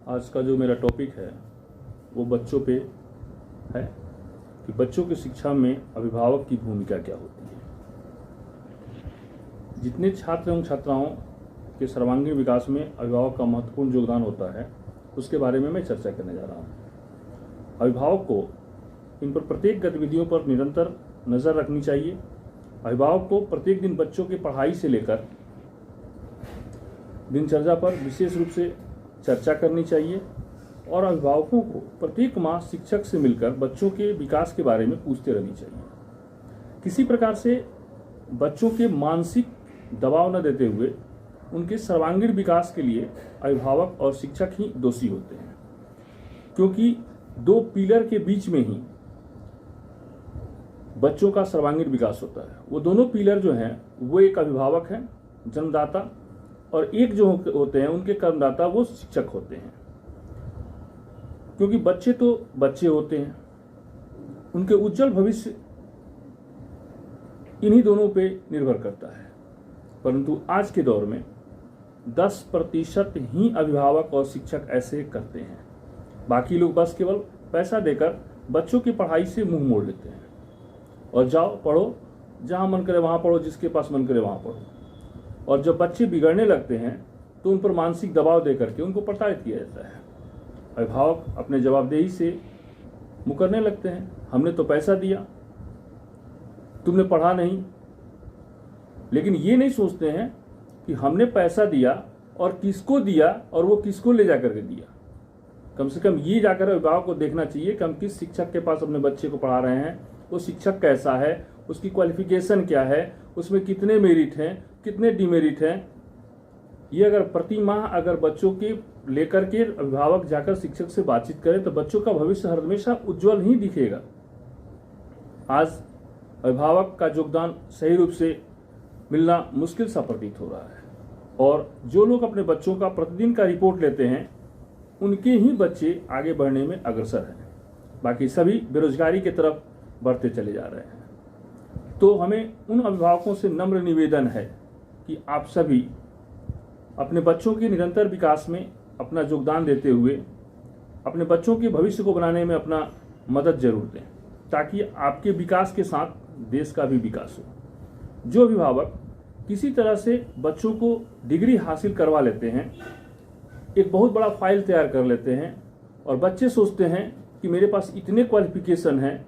आज का जो मेरा टॉपिक है वो बच्चों पे है कि बच्चों की शिक्षा में अभिभावक की भूमिका क्या होती है। जितने छात्र एवं छात्राओं के सर्वांगीण विकास में अभिभावक का महत्वपूर्ण योगदान होता है उसके बारे में मैं चर्चा करने जा रहा हूँ। अभिभावक को इन पर प्रत्येक गतिविधियों पर निरंतर नज़र रखनी चाहिए। अभिभावक को प्रत्येक दिन बच्चों की पढ़ाई से लेकर दिनचर्या पर विशेष रूप से चर्चा करनी चाहिए और अभिभावकों को प्रत्येक माह शिक्षक से मिलकर बच्चों के विकास के बारे में पूछते रहनी चाहिए। किसी प्रकार से बच्चों के मानसिक दबाव न देते हुए उनके सर्वांगीण विकास के लिए अभिभावक और शिक्षक ही दोषी होते हैं, क्योंकि दो पिलर के बीच में ही बच्चों का सर्वांगीण विकास होता है। वो दोनों पिलर जो हैं वो एक अभिभावक है जन्मदाता और एक जो होते हैं उनके कर्मदाता वो शिक्षक होते हैं। क्योंकि बच्चे तो बच्चे होते हैं, उनके उज्जवल भविष्य इन्हीं दोनों पे निर्भर करता है। परंतु आज के दौर में 10% ही अभिभावक और शिक्षक ऐसे करते हैं। बाकी लोग बस केवल पैसा देकर बच्चों की पढ़ाई से मुंह मोड़ लेते हैं और जाओ पढ़ो, जहां मन करे वहां पढ़ो, जिसके पास मन करे वहां पढ़ो। और जब बच्चे बिगड़ने लगते हैं तो उन पर मानसिक दबाव दे करके उनको प्रताड़ित किया जाता है। अभिभावक अपने जवाबदेही से मुकरने लगते हैं। हमने तो पैसा दिया, तुमने पढ़ा नहीं। लेकिन ये नहीं सोचते हैं कि हमने पैसा दिया और किसको दिया और वो किसको ले जाकर के दिया। कम से कम ये जाकर अभिभावक को देखना चाहिए कि हम किस शिक्षक के पास अपने बच्चे को पढ़ा रहे हैं, वो शिक्षक कैसा है, उसकी क्वालिफिकेशन क्या है, उसमें कितने मेरिट हैं, कितने डिमेरिट हैं। ये अगर प्रति माह अगर बच्चों के लेकर के अभिभावक जाकर शिक्षक से बातचीत करें तो बच्चों का भविष्य हमेशा उज्जवल ही दिखेगा। आज अभिभावक का योगदान सही रूप से मिलना मुश्किल सा प्रतीत हो रहा है और जो लोग अपने बच्चों का प्रतिदिन का रिपोर्ट लेते हैं उनके ही बच्चे आगे बढ़ने में अग्रसर हैं। बाकी सभी बेरोजगारी की तरफ बढ़ते चले जा रहे हैं। तो हमें उन अभिभावकों से नम्र निवेदन है कि आप सभी अपने बच्चों के निरंतर विकास में अपना योगदान देते हुए अपने बच्चों के भविष्य को बनाने में अपना मदद जरूर दें, ताकि आपके विकास के साथ देश का भी विकास हो। जो अभिभावक किसी तरह से बच्चों को डिग्री हासिल करवा लेते हैं, एक बहुत बड़ा फाइल तैयार कर लेते हैं और बच्चे सोचते हैं कि मेरे पास इतने क्वालिफिकेशन हैं,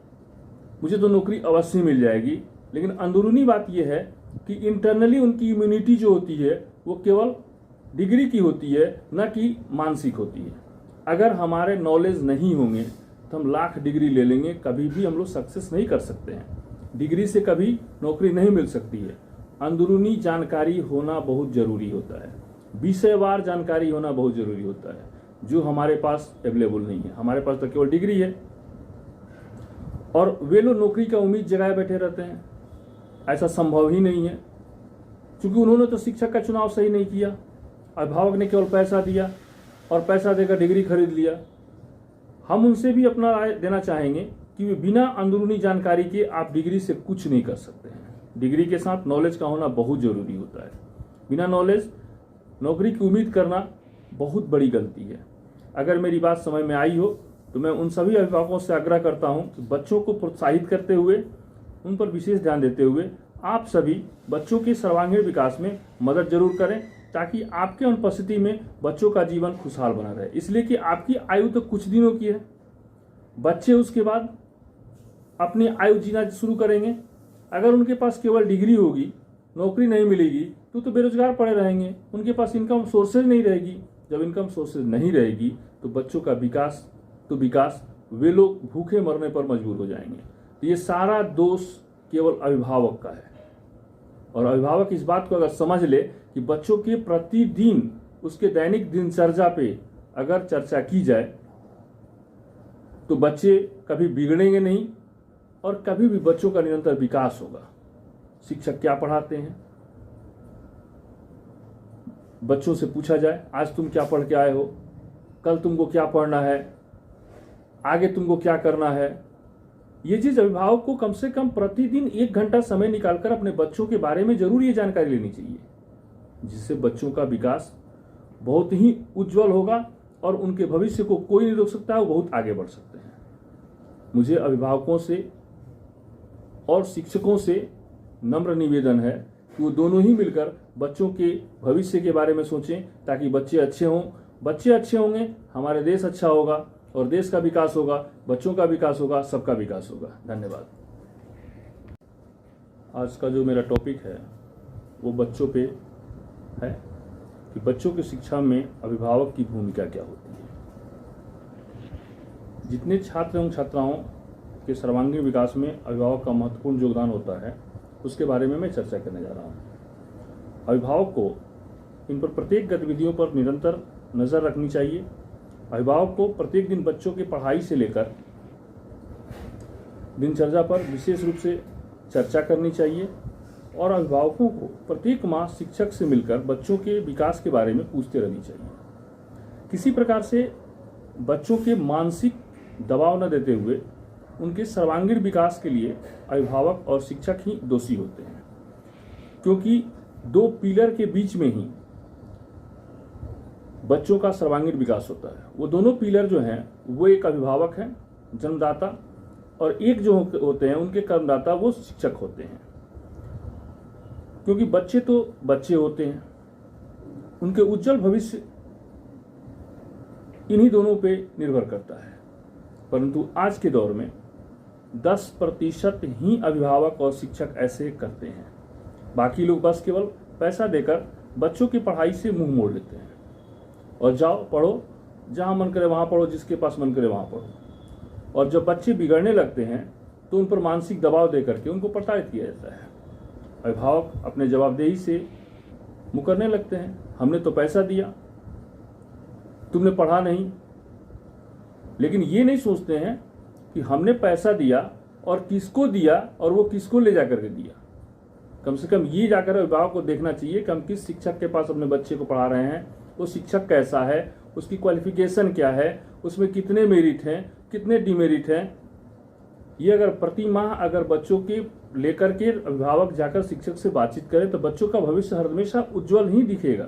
मुझे तो नौकरी अवश्य मिल जाएगी। लेकिन अंदरूनी बात यह है कि इंटरनली उनकी इम्यूनिटी जो होती है वो केवल डिग्री की होती है, न कि मानसिक होती है। अगर हमारे नॉलेज नहीं होंगे तो हम लाख डिग्री ले लेंगे, कभी भी हम लोग सक्सेस नहीं कर सकते हैं। डिग्री से कभी नौकरी नहीं मिल सकती है। अंदरूनी जानकारी होना बहुत जरूरी होता है, विषयवार जानकारी होना बहुत जरूरी होता है, जो हमारे पास अवेलेबल नहीं है। हमारे पास तो केवल डिग्री है और वे लोग नौकरी का उम्मीद जगाए बैठे रहते हैं। ऐसा संभव ही नहीं है, क्योंकि उन्होंने तो शिक्षक का चुनाव सही नहीं किया। अभिभावक ने केवल पैसा दिया और पैसा देकर डिग्री खरीद लिया। हम उनसे भी अपना राय देना चाहेंगे कि वे बिना अंदरूनी जानकारी के आप डिग्री से कुछ नहीं कर सकते हैं। डिग्री के साथ नॉलेज का होना बहुत जरूरी होता है। बिना नॉलेज नौकरी की उम्मीद करना बहुत बड़ी गलती है। अगर मेरी बात समझ में आई हो तो मैं उन सभी अभिभावकों से आग्रह करता हूं कि बच्चों को प्रोत्साहित करते हुए उन पर विशेष ध्यान देते हुए आप सभी बच्चों के सर्वांगीण विकास में मदद जरूर करें, ताकि आपके अनुपस्थिति में बच्चों का जीवन खुशहाल बना रहे। इसलिए कि आपकी आयु तो कुछ दिनों की है, बच्चे उसके बाद अपनी आयु जीना शुरू करेंगे। अगर उनके पास केवल डिग्री होगी, नौकरी नहीं मिलेगी तो बेरोजगार पड़े रहेंगे, उनके पास इनकम सोर्सेज नहीं रहेगी। जब इनकम सोर्सेज नहीं रहेगी तो बच्चों का विकास वे लोग भूखे मरने पर मजबूर हो जाएंगे। तो ये सारा दोष केवल अभिभावक का है और अभिभावक इस बात को अगर समझ ले कि बच्चों के प्रतिदिन उसके दैनिक दिनचर्या पे अगर चर्चा की जाए तो बच्चे कभी बिगड़ेंगे नहीं और कभी भी बच्चों का निरंतर विकास होगा। शिक्षक क्या पढ़ाते हैं, बच्चों से पूछा जाए आज तुम क्या पढ़ के आए हो, कल तुमको क्या पढ़ना है, आगे तुमको क्या करना है। ये चीज अभिभावक को कम से कम प्रतिदिन 1 घंटा समय निकालकर अपने बच्चों के बारे में जरूर ये जानकारी लेनी चाहिए, जिससे बच्चों का विकास बहुत ही उज्जवल होगा और उनके भविष्य को कोई नहीं रोक सकता है, वो बहुत आगे बढ़ सकते हैं। मुझे अभिभावकों से और शिक्षकों से नम्र निवेदन है कि वो दोनों ही मिलकर बच्चों के भविष्य के बारे में सोचें, ताकि बच्चे अच्छे हों। बच्चे अच्छे होंगे, हमारे देश अच्छा होगा, और देश का विकास होगा, बच्चों का विकास होगा, सबका विकास होगा। धन्यवाद। आज का जो मेरा टॉपिक है वो बच्चों पे है कि बच्चों की शिक्षा में अभिभावक की भूमिका क्या होती है। जितने छात्र एवं छात्राओं के सर्वांगीण विकास में अभिभावक का महत्वपूर्ण योगदान होता है, उसके बारे में मैं चर्चा करने जा रहा हूँ। अभिभावक को इन पर प्रत्येक गतिविधियों पर निरंतर नज़र रखनी चाहिए। अभिभावक को प्रत्येक दिन बच्चों की पढ़ाई से लेकर दिनचर्या पर विशेष रूप से चर्चा करनी चाहिए, और अभिभावकों को प्रत्येक माह शिक्षक से मिलकर बच्चों के विकास के बारे में पूछते रहनी चाहिए। किसी प्रकार से बच्चों के मानसिक दबाव न देते हुए उनके सर्वांगीण विकास के लिए अभिभावक और शिक्षक ही दोषी होते हैं, क्योंकि दो पिलर के बीच में ही बच्चों का सर्वांगीण विकास होता है। वो दोनों पिलर जो हैं वो एक अभिभावक हैं, जन्मदाता, और एक जो होते हैं उनके कर्मदाता, वो शिक्षक होते हैं। क्योंकि बच्चे तो बच्चे होते हैं, उनके उज्जवल भविष्य इन्हीं दोनों पे निर्भर करता है। परंतु आज के दौर में 10% ही अभिभावक और शिक्षक ऐसे करते हैं। बाकी लोग बस केवल पैसा देकर बच्चों की पढ़ाई से मुंह मोड़ लेते हैं, और जाओ पढ़ो, जहाँ मन करे वहाँ पढ़ो, जिसके पास मन करे वहाँ पढ़ो। और जब बच्चे बिगड़ने लगते हैं तो उन पर मानसिक दबाव दे करके उनको प्रताड़ित किया जाता है। अभिभावक अपने जवाबदेही से मुकरने लगते हैं। हमने तो पैसा दिया, तुमने पढ़ा नहीं। लेकिन ये नहीं सोचते हैं कि हमने पैसा दिया और किसको दिया और वो किसको ले जा करके दिया। कम से कम ये जाकर अभिभावक को देखना चाहिए कि हम किस शिक्षक के पास अपने बच्चे को पढ़ा रहे हैं, वो शिक्षक कैसा है, उसकी क्वालिफिकेशन क्या है, उसमें कितने मेरिट हैं, कितने डिमेरिट हैं। ये अगर प्रति माह अगर बच्चों के लेकर के अभिभावक जाकर शिक्षक से बातचीत करें तो बच्चों का भविष्य हमेशा उज्जवल ही दिखेगा।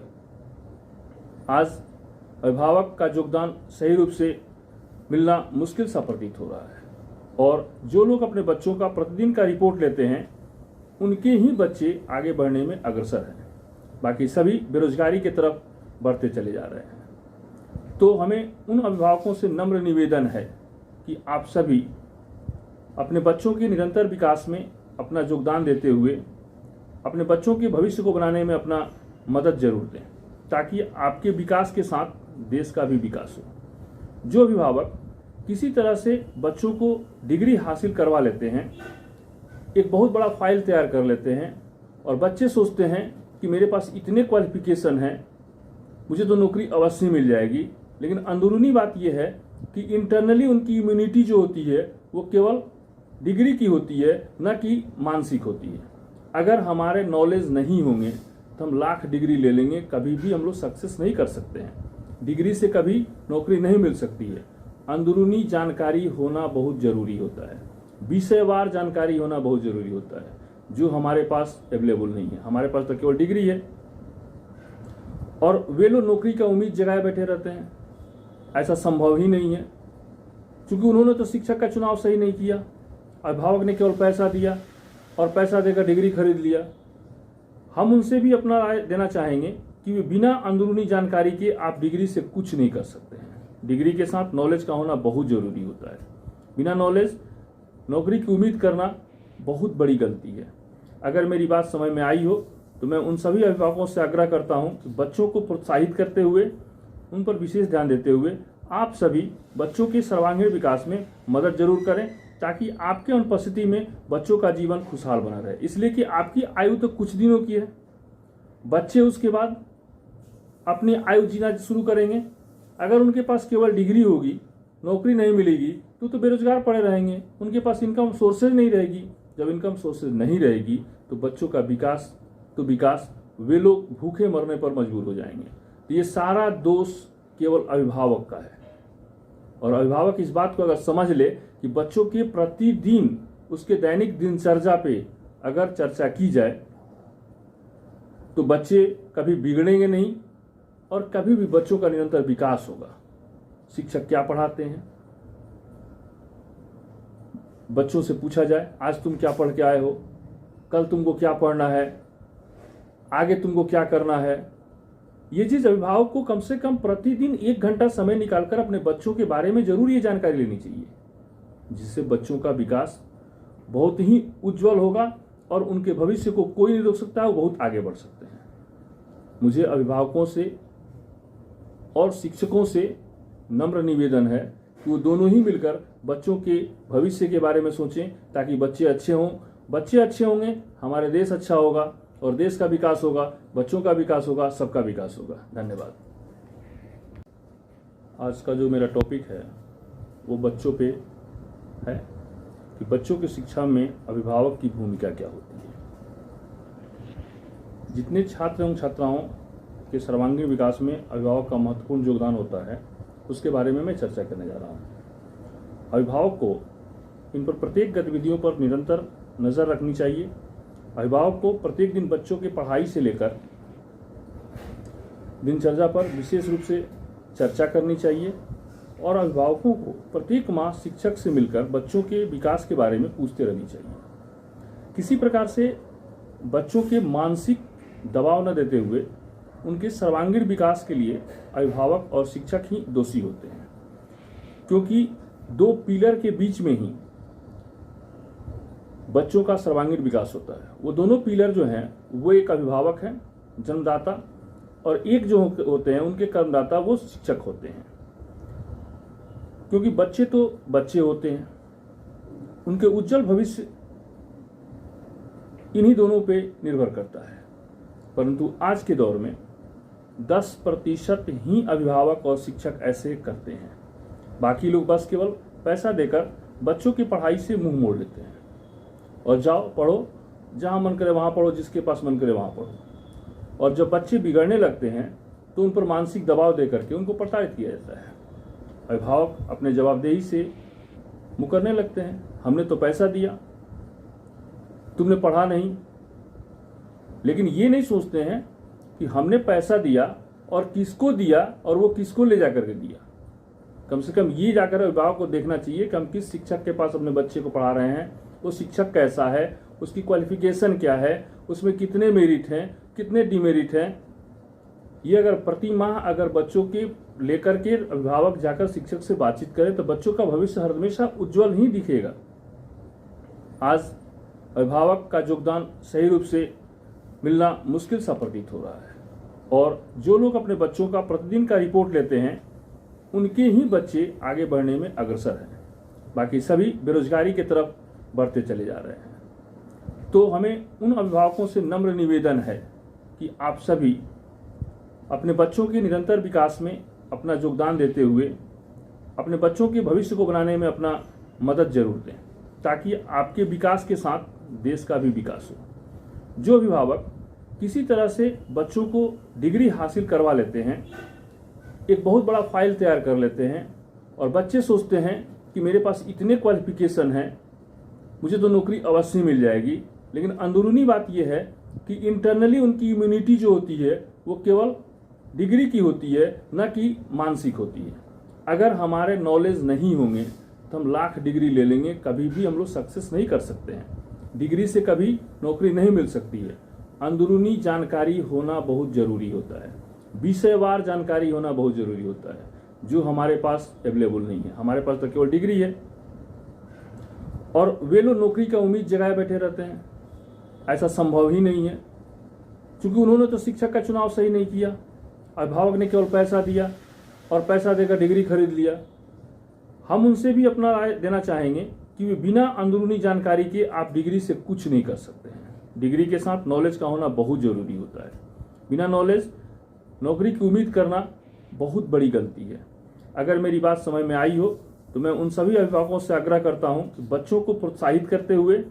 आज अभिभावक का योगदान सही रूप से मिलना मुश्किल सा प्रतीत हो रहा है, और जो लोग अपने बच्चों का प्रतिदिन का रिपोर्ट लेते हैं उनके ही बच्चे आगे बढ़ने में अग्रसर हैं। बाकी सभी बेरोजगारी की तरफ बढ़ते चले जा रहे हैं। तो हमें उन अभिभावकों से नम्र निवेदन है कि आप सभी अपने बच्चों के निरंतर विकास में अपना योगदान देते हुए अपने बच्चों के भविष्य को बनाने में अपना मदद जरूर दें, ताकि आपके विकास के साथ देश का भी विकास हो। जो अभिभावक किसी तरह से बच्चों को डिग्री हासिल करवा लेते हैं, एक बहुत बड़ा फाइल तैयार कर लेते हैं, और बच्चे सोचते हैं कि मेरे पास इतने क्वालिफिकेशन हैं, मुझे तो नौकरी अवश्य मिल जाएगी। लेकिन अंदरूनी बात यह है कि इंटरनली उनकी इम्यूनिटी जो होती है वो केवल डिग्री की होती है, न कि मानसिक होती है। अगर हमारे नॉलेज नहीं होंगे तो हम लाख डिग्री ले लेंगे, कभी भी हम लोग सक्सेस नहीं कर सकते हैं। डिग्री से कभी नौकरी नहीं मिल सकती है। अंदरूनी जानकारी होना बहुत जरूरी होता है, विषयवार जानकारी होना बहुत जरूरी होता है, जो हमारे पास अवेलेबल नहीं है। हमारे पास तो केवल डिग्री है, और वे लोग नौकरी का उम्मीद जगाए बैठे रहते हैं। ऐसा संभव ही नहीं है, क्योंकि उन्होंने तो शिक्षक का चुनाव सही नहीं किया। अभिभावक ने केवल पैसा दिया और पैसा देकर डिग्री खरीद लिया। हम उनसे भी अपना राय देना चाहेंगे कि बिना अंदरूनी जानकारी के आप डिग्री से कुछ नहीं कर सकते हैं। डिग्री के साथ नॉलेज का होना बहुत जरूरी होता है। बिना नॉलेज नौकरी की उम्मीद करना बहुत बड़ी गलती है। अगर मेरी बात समझ में आई हो तो मैं उन सभी अभिभावकों से आग्रह करता हूं कि बच्चों को प्रोत्साहित करते हुए, उन पर विशेष ध्यान देते हुए आप सभी बच्चों के सर्वांगीण विकास में मदद जरूर करें, ताकि आपके अनुपस्थिति में बच्चों का जीवन खुशहाल बना रहे। इसलिए कि आपकी आयु तो कुछ दिनों की है, बच्चे उसके बाद अपनी आयु जीना शुरू करेंगे। अगर उनके पास केवल डिग्री होगी, नौकरी नहीं मिलेगी, तो बेरोजगार पड़े रहेंगे, उनके पास इनकम सोर्सेज नहीं रहेगी। जब इनकम सोर्सेज नहीं रहेगी तो बच्चों का विकास वे लोग भूखे मरने पर मजबूर हो जाएंगे। तो ये सारा दोष केवल अभिभावक का है, और अभिभावक इस बात को अगर समझ ले कि बच्चों के प्रतिदिन उसके दैनिक दिनचर्या पे अगर चर्चा की जाए तो बच्चे कभी बिगड़ेंगे नहीं, और कभी भी बच्चों का निरंतर विकास होगा। शिक्षक क्या पढ़ाते हैं। बच्चों से पूछा जाए आज तुम क्या पढ़ के आए हो, कल तुमको क्या पढ़ना है, आगे तुमको क्या करना है। ये चीज अभिभावक को कम से कम प्रतिदिन 1 घंटा समय निकालकर अपने बच्चों के बारे में जरूर ये जानकारी लेनी चाहिए, जिससे बच्चों का विकास बहुत ही उज्जवल होगा और उनके भविष्य को कोई नहीं रोक सकता, वो बहुत आगे बढ़ सकते हैं। मुझे अभिभावकों से और शिक्षकों से नम्र निवेदन है कि वो दोनों ही मिलकर बच्चों के भविष्य के बारे में सोचें, ताकि बच्चे अच्छे हों। बच्चे अच्छे होंगे, हमारे देश अच्छा होगा, और देश का विकास होगा, बच्चों का विकास होगा, सबका विकास होगा। धन्यवाद। आज का जो मेरा टॉपिक है वो बच्चों पे है कि बच्चों की शिक्षा में अभिभावक की भूमिका क्या होती है। जितने छात्र एवं छात्राओं के सर्वांगीण विकास में अभिभावक का महत्वपूर्ण योगदान होता है, उसके बारे में मैं चर्चा करने जा रहा हूँ। अभिभावक को इन पर प्रत्येक गतिविधियों पर निरंतर नज़र रखनी चाहिए। अभिभावक को प्रत्येक दिन बच्चों की पढ़ाई से लेकर दिनचर्या पर विशेष रूप से चर्चा करनी चाहिए, और अभिभावकों को प्रत्येक माह शिक्षक से मिलकर बच्चों के विकास के बारे में पूछते रहनी चाहिए। किसी प्रकार से बच्चों के मानसिक दबाव न देते हुए उनके सर्वांगीण विकास के लिए अभिभावक और शिक्षक ही दोषी होते हैं, क्योंकि 2 पिलर के बीच में ही बच्चों का सर्वांगीण विकास होता है। वो दोनों पिलर जो हैं वो एक अभिभावक है, जन्मदाता, और एक जो होते हैं उनके कर्मदाता, वो शिक्षक होते हैं। क्योंकि बच्चे तो बच्चे होते हैं, उनके उज्जवल भविष्य इन्हीं दोनों पे निर्भर करता है। परंतु आज के दौर में 10% ही अभिभावक और शिक्षक ऐसे करते हैं। बाकी लोग बस केवल पैसा देकर बच्चों की पढ़ाई से मुंह मोड़ लेते हैं, और जाओ पढ़ो, जहाँ मन करे वहाँ पढ़ो, जिसके पास मन करे वहाँ पढ़ो। और जब बच्चे बिगड़ने लगते हैं तो उन पर मानसिक दबाव दे करके उनको प्रताड़ित किया जाता है। अभिभावक अपने जवाबदेही से मुकरने लगते हैं। हमने तो पैसा दिया, तुमने पढ़ा नहीं। लेकिन ये नहीं सोचते हैं कि हमने पैसा दिया और किसको दिया और वो किसको ले जाकर के दिया। कम से कम ये जाकर अभिभावक को देखना चाहिए कि हम किस शिक्षक के पास अपने बच्चे को पढ़ा रहे हैं, वो शिक्षक कैसा है, उसकी क्वालिफिकेशन क्या है, उसमें कितने मेरिट हैं, कितने डिमेरिट हैं। ये अगर प्रति माह अगर बच्चों के लेकर के अभिभावक जाकर शिक्षक से बातचीत करें तो बच्चों का भविष्य हमेशा उज्जवल ही दिखेगा। आज अभिभावक का योगदान सही रूप से मिलना मुश्किल सा प्रतीत हो रहा है, और जो लोग अपने बच्चों का प्रतिदिन का रिपोर्ट लेते हैं उनके ही बच्चे आगे बढ़ने में अग्रसर हैं। बाकी सभी बेरोजगारी की तरफ बढ़ते चले जा रहे हैं। तो हमें उन अभिभावकों से नम्र निवेदन है कि आप सभी अपने बच्चों के निरंतर विकास में अपना योगदान देते हुए अपने बच्चों के भविष्य को बनाने में अपना मदद जरूर दें, ताकि आपके विकास के साथ देश का भी विकास हो। जो अभिभावक किसी तरह से बच्चों को डिग्री हासिल करवा लेते हैं, एक बहुत बड़ा फाइल तैयार कर लेते हैं, और बच्चे सोचते हैं कि मेरे पास इतने क्वालिफिकेशन हैं, मुझे तो नौकरी अवश्य मिल जाएगी। लेकिन अंदरूनी बात यह है कि इंटरनली उनकी इम्यूनिटी जो होती है वो केवल डिग्री की होती है, न कि मानसिक होती है। अगर हमारे नॉलेज नहीं होंगे तो हम लाख डिग्री ले लेंगे, कभी भी हम लोग सक्सेस नहीं कर सकते हैं। डिग्री से कभी नौकरी नहीं मिल सकती है। अंदरूनी जानकारी होना बहुत जरूरी होता है, विषयवार जानकारी होना बहुत जरूरी होता है, जो हमारे पास अवेलेबल नहीं है। हमारे पास तो केवल डिग्री है, और वे लोग नौकरी का उम्मीद जगाए बैठे रहते हैं। ऐसा संभव ही नहीं है, क्योंकि उन्होंने तो शिक्षक का चुनाव सही नहीं किया। अभिभावक ने केवल पैसा दिया और पैसा देकर डिग्री खरीद लिया। हम उनसे भी अपना राय देना चाहेंगे कि वे बिना अंदरूनी जानकारी के आप डिग्री से कुछ नहीं कर सकते हैं। डिग्री के साथ नॉलेज का होना बहुत जरूरी होता है। बिना नॉलेज नौकरी की उम्मीद करना बहुत बड़ी गलती है। अगर मेरी बात समझ में आई हो तो मैं उन सभी अभिभावकों से आग्रह करता हूं कि बच्चों को प्रोत्साहित करते हुए,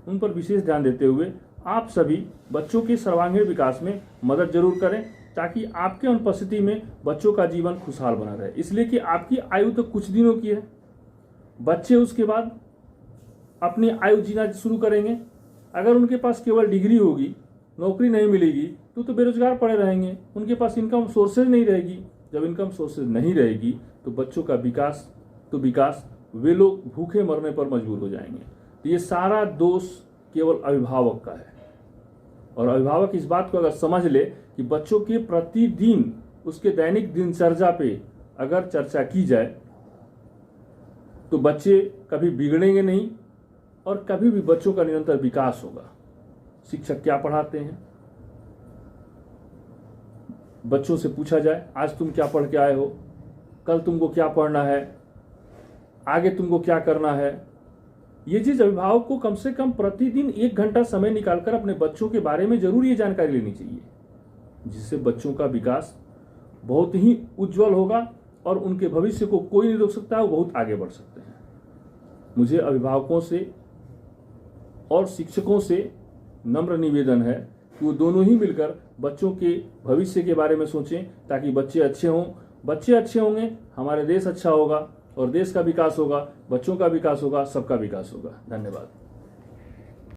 उन पर विशेष ध्यान देते हुए आप सभी बच्चों के सर्वांगीण विकास में मदद जरूर करें, ताकि आपके अनुपस्थिति में बच्चों का जीवन खुशहाल बना रहे। इसलिए कि आपकी आयु तो कुछ दिनों की है, बच्चे उसके बाद अपनी आयु जीना शुरू करेंगे। अगर उनके पास केवल डिग्री होगी, नौकरी नहीं मिलेगी, तो बेरोजगार पड़े रहेंगे, उनके पास इनकम सोर्सेज नहीं रहेगी। जब इनकम सोर्सेज नहीं रहेगी तो बच्चों का विकास वे लोग भूखे मरने पर मजबूर हो जाएंगे। तो ये सारा दोष केवल अभिभावक का है। और अभिभावक इस बात को अगर समझ ले कि बच्चों के प्रतिदिन उसके दैनिक दिनचर्या पे अगर चर्चा की जाए तो बच्चे कभी बिगड़ेंगे नहीं और कभी भी बच्चों का निरंतर विकास होगा। शिक्षक क्या पढ़ाते हैं, बच्चों से पूछा जाए आज तुम क्या पढ़ के आए हो, कल तुमको क्या पढ़ना है, आगे तुमको क्या करना है। ये चीज अभिभावक को कम से कम प्रतिदिन 1 घंटा समय निकालकर अपने बच्चों के बारे में जरूर ये जानकारी लेनी चाहिए, जिससे बच्चों का विकास बहुत ही उज्जवल होगा और उनके भविष्य को कोई नहीं रोक सकता, वो बहुत आगे बढ़ सकते हैं। मुझे अभिभावकों से और शिक्षकों से नम्र निवेदन है कि वो दोनों ही मिलकर बच्चों के भविष्य के बारे में सोचें, ताकि बच्चे अच्छे हों। बच्चे अच्छे होंगे, हमारे देश अच्छा होगा और देश का विकास होगा, बच्चों का विकास होगा, सबका विकास होगा। धन्यवाद।